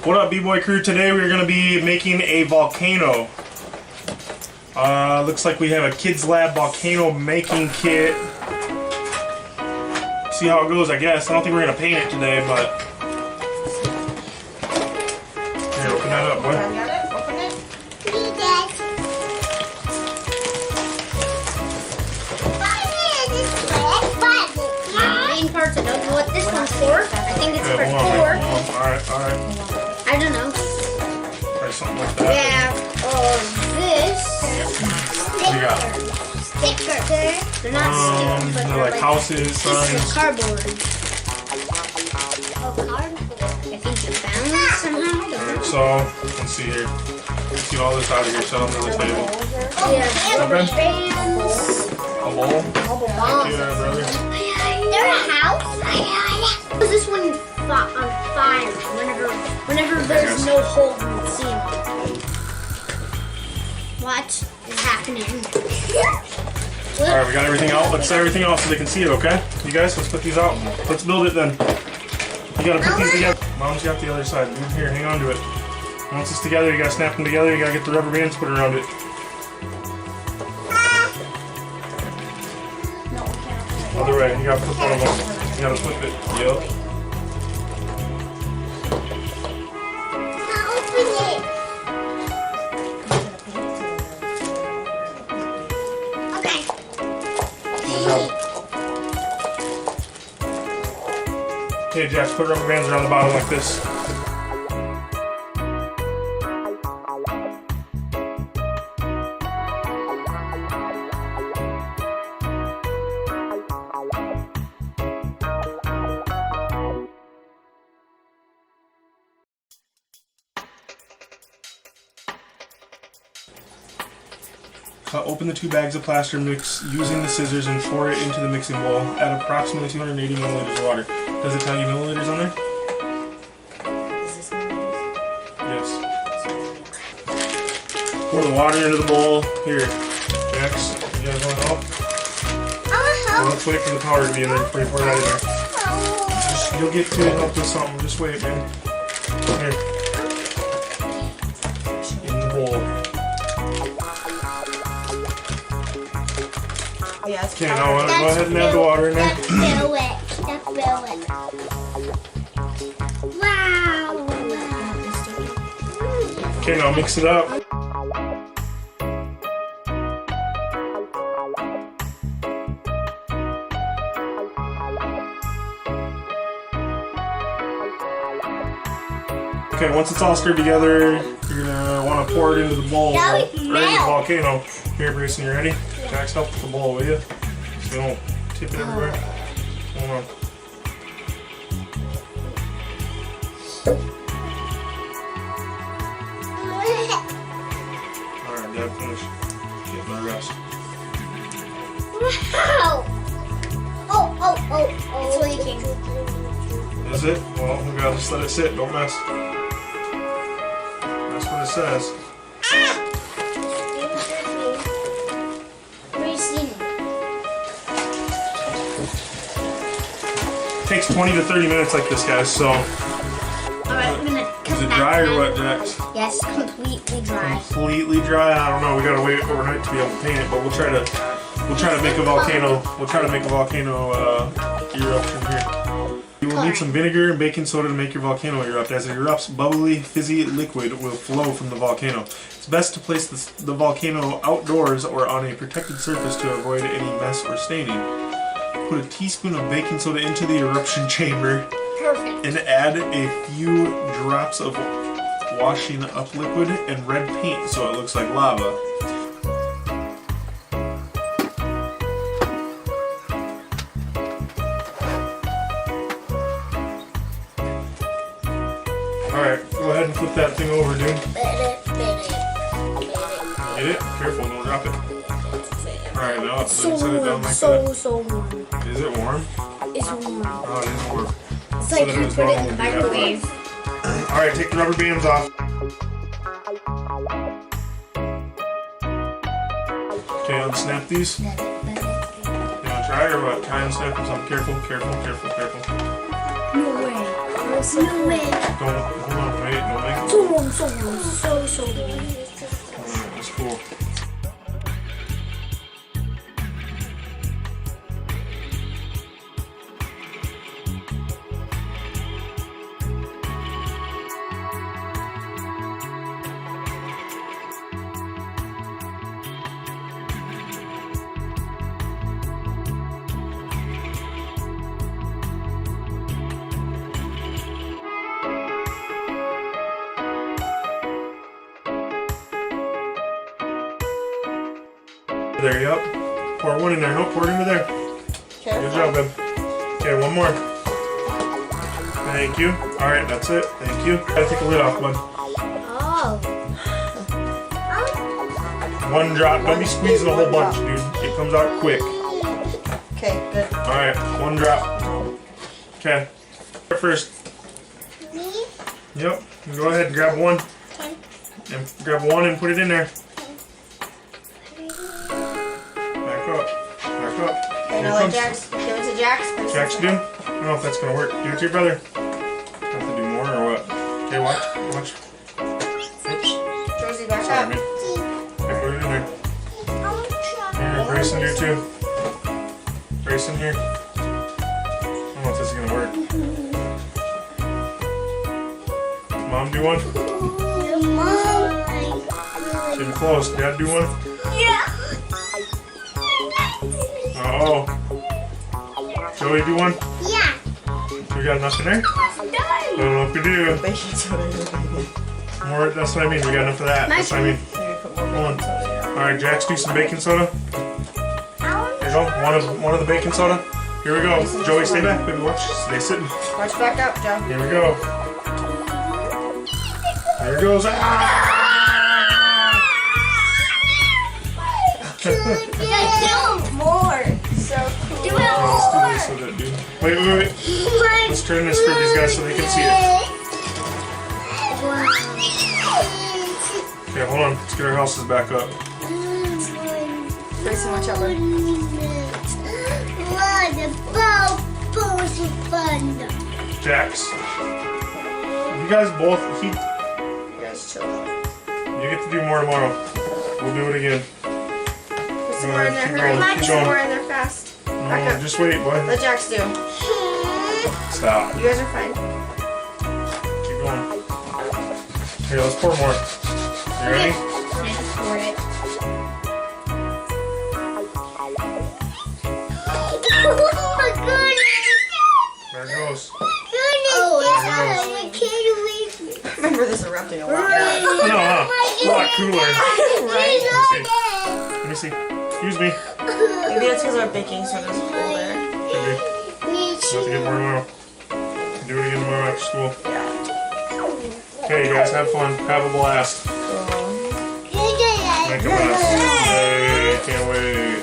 What up, B-Boy crew? Today we're going to be making a volcano. Looks like we have a Kids Lab volcano making kit. See how it goes, I guess. I don't think we're going to paint it today, but... Here, open that up, boy. Got it? Open it. Main parts, I don't know what this one's for. I think it's for hold on. Alright. I don't know. Try something like We that. have this What do you got? sticker. They're not stickers, but They're like houses, pieces of signs. cardboard. Oh, cardboard. I think you found it somehow. Alright, so, let's see here. Let's get all this out of here, set on the table. Yeah, rubber Okay. bands. A bowl? Bubble bombs. Yeah, brother. They're a house? Was this one on fire? Whenever there's no hole in the ceiling. What is happening? Alright, we got everything out. Let's set everything out so they can see it, okay? You guys, let's put these out. Let's build it then. You gotta put these together. Mom's got the other side. Here, hang on to it. Once it's together, you gotta snap them together. You gotta get the rubber bands put around it. Other way, you gotta flip one of them. You gotta flip it. Yep. Okay, Jack, put rubber bands around the bottom like this. Open the 2 bags of plaster mix using the scissors and pour it into the mixing bowl. Add approximately 280 milliliters of water. Does it tell you milliliters on there? Yes. Pour the water into the bowl. Here, Jax, you guys want to help? Well, let's wait for the powder to be in there before you pour that in there. You'll get to help with something. Just wait, man. Here. In the bowl. Yes. Okay, now go ahead and add the water in there. That's real wet. That's real wet. Wow. Okay, now mix it up. Okay, once it's all stirred together, you're gonna want to pour it into the bowl or into the volcano. Here, Brayson, you ready? Jax, help with the bowl, will you? So you don't tip it everywhere. Hold on. Alright, Dad, finish. Get the rest. Wow. Oh. It's leaking. Is it? Well, we gotta just let it sit. Don't mess. That's what it says. It takes 20 to 30 minutes like this, guys, so... Alright, I'm gonna come Is it back dry or then. what, Jax? Yes, completely dry. Completely dry? I don't know. We gotta wait overnight to be able to paint it, but we'll try to make a volcano. We'll try to make a volcano eruption here. You will need some vinegar and baking soda to make your volcano erupt. As it erupts, bubbly, fizzy liquid will flow from the volcano. It's best to place the volcano outdoors or on a protected surface to avoid any mess or staining. Put a teaspoon of baking soda into the eruption chamber. Perfect. And add a few drops of washing up liquid and red paint so it looks like lava. Alright, go ahead and flip that thing over, dude. Get it? Careful, don't drop it. Alright, now let's set it down like that. So warm. Is it warm? It's warm. Oh, it is warm. It's like you put it in the microwave. Alright, take the rubber bands off. Okay, unsnap these. You want to try or what? Try and snap them. Careful, careful, careful, careful. No way. so No cool. way. Don't, hold on, wait, don't make it. So warm, so warm, so warm. Alright, that's cool. There, yep. Pour one in there. No, pour it into there. Good Careful. job, babe. Okay, one more. Thank you. Alright, that's it. Thank you. Gotta take the lid off, bud. Oh. One drop. Don't be squeezing a whole bunch, dude. It comes out quick. Okay, good. Alright, one drop. Okay. First. Me? Yep. Go ahead and grab one. Okay. And grab one and put it in there. Back up. Back up. Okay, Here now it let comes. Jax, give it to Jax. Jax, do? I don't know if that's gonna work. Do it to your brother. Have to do more or what? Okay, watch. Watch. Oops. Josie, back Sorry, up. man. Okay, put it in there. I'll try. Here, Grayson, do too. Grayson, here. I don't know if this is gonna work. Mom, do one. Mom. Getting close. Dad, do one. Yeah. Oh. Joey, do one. Yeah. We got enough in there? I don't know if we do. Baking soda. More, that's what I mean. We got enough of that. That's what I mean. Maybe put more Hold on. baking soda, yeah. Alright, Jax, do some baking soda. Here you go. One of the baking soda. Here we go. Joey, stay back. Baby, watch. Stay sitting. Watch back up, Joe. Here we go. There it goes. Ah! More. So cool. Do it Let's do more. this with it, dude. Wait. Let's turn this for these guys so they can see it. Okay, hold on. Let's get our houses back up. Grayson, watch out, bud. Jax. You guys both, You guys chill out. you get to do more tomorrow. We'll do it again. Put some more in there. Keep Hurry. going, Put keep some going. more in there fast. Back No, up. just wait, boy. Let Jax do. Stop. You guys are fine. Keep going. Here, let's pour more. You ready? Pour it. Oh my goodness! There it goes. Oh, it's Remember this erupting a lot. No, huh? A lot cooler. Right? Let me see. Excuse me. Maybe that's because our baking soda's colder. Could be. We'll have to get more tomorrow. Do it again tomorrow after school. Yeah. Okay, you guys, have fun. Have a blast. Make a blast. Yay, can't wait.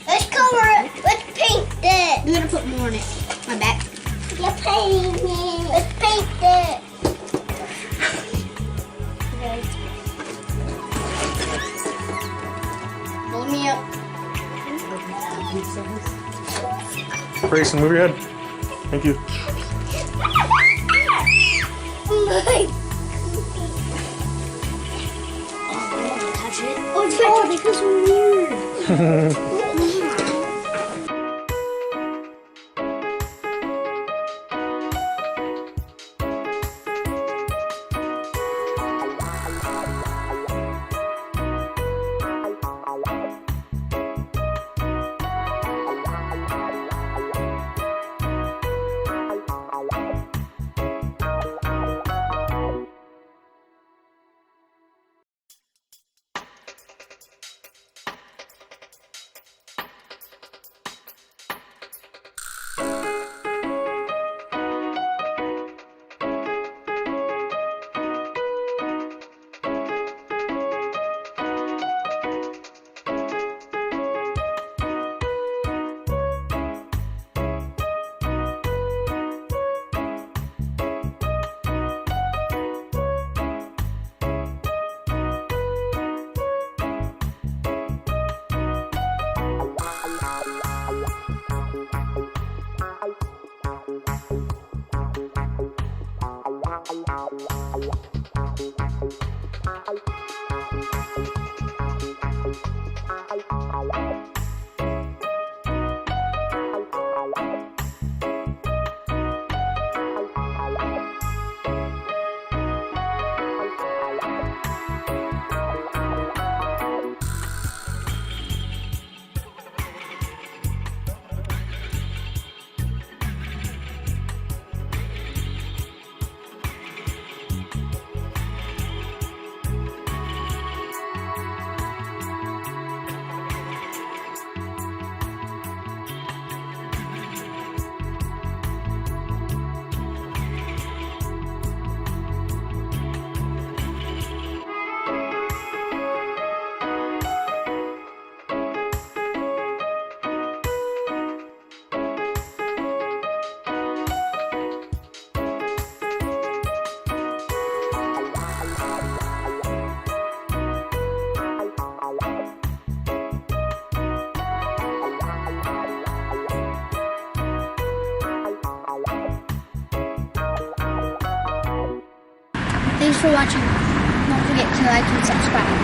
Let's cover it. Let's paint it. You gotta put more on it. My back. You're painting it. Let's paint it. Hold me up. Grayson, move your head. Thank you. Touch it. Oh, they feel so weird. Thanks for watching. Don't forget to like and subscribe.